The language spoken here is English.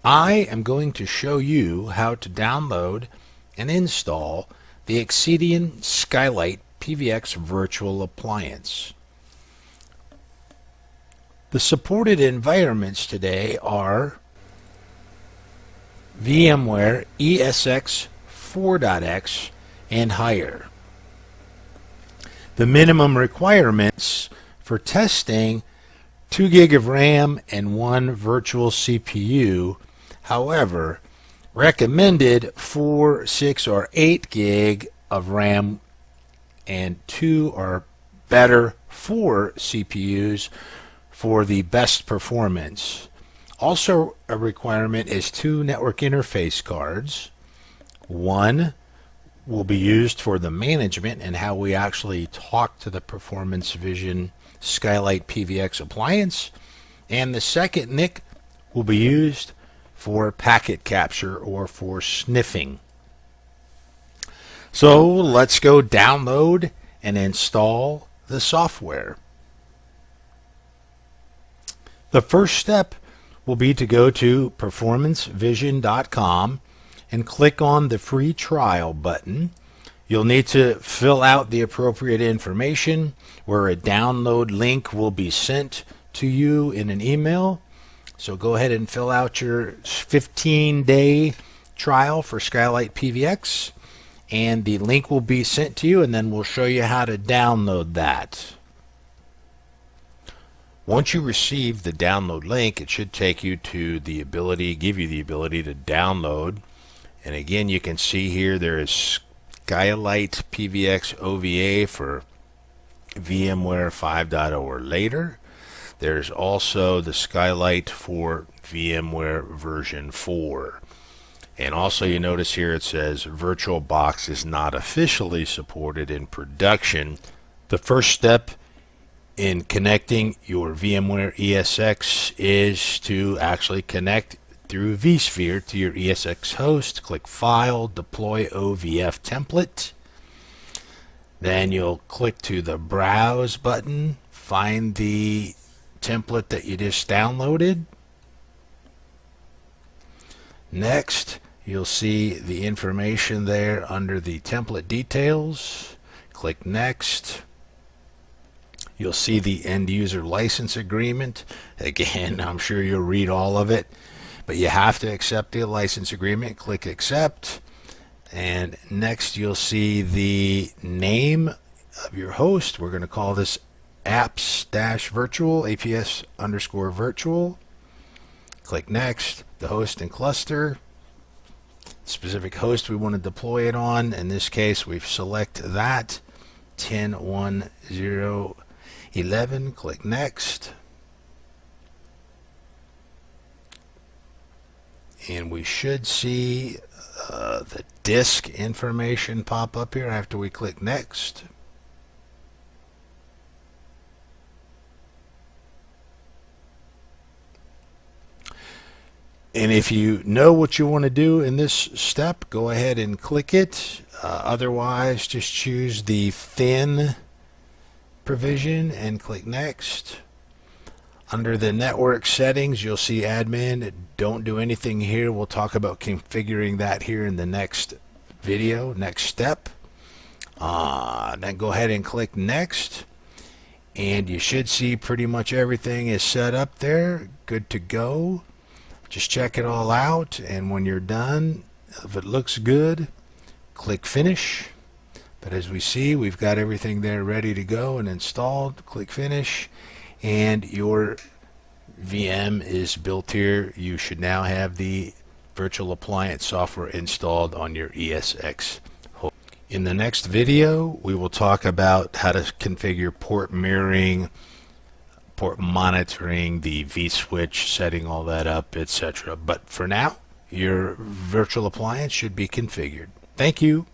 I am going to show you how to download and install the Accedian SkyLIGHT PVX virtual appliance. The supported environments today are VMware ESX 4.x and higher. The minimum requirements for testing: 2 gig of RAM and 1 virtual CPU. However, recommended 4, 6, or 8 gig of RAM and 2 or better 4 CPUs for the best performance. Also a requirement is 2 network interface cards. 1 will be used for the management and how we actually talk to the Performance Vision SkyLIGHT PVX appliance, and the second NIC will be used for packet capture or for sniffing. So let's go download and install the software. The first step will be to go to performancevision.com and click on the free trial button. You'll need to fill out the appropriate information, where a download link will be sent to you in an email. So go ahead and fill out your 15-day trial for SkyLIGHT PVX, and the link will be sent to you, and then we'll show you how to download that. Once you receive the download link, it should take you to the ability, give you the ability to download. And again, you can see here there is SkyLIGHT PVX OVA for VMware 5.0 or later. There's also the SkyLIGHT for VMware version 4. And also you notice here it says VirtualBox is not officially supported in production. The first step in connecting your VMware ESX is to actually connect through vSphere to your ESX host. Click File, Deploy OVF Template. Then you'll click to the Browse button, find the template that you just downloaded. Next, you'll see the information there under the template details. Click Next. You'll see the end user license agreement. Again, I'm sure you'll read all of it, but you have to accept the license agreement. Click Accept. And next you'll see the name of your host. We're going to call this apps-virtual, APS_virtual. Click Next. The host and cluster, specific host we want to deploy it on. In this case, we've selected that 10.1.0.11. Click Next. And we should see the disk information pop up here after we click Next. And if you know what you want to do in this step, go ahead and click it. Otherwise, just choose the thin provision and click Next. Under the network settings, you'll see admin. Don't do anything here. We'll talk about configuring that here in the next video, next step. Then go ahead and click Next. And you should see pretty much everything is set up there. Good to go. Just check it all out, and when you're done, if it looks good, click Finish. But as we see, we've got everything there ready to go and installed. Click Finish, and your VM is built here. You should now have the virtual appliance software installed on your ESX host. In the next video, we will talk about how to configure port mirroring, port monitoring, the vSwitch, setting all that up, etc. But for now, your virtual appliance should be configured. Thank you.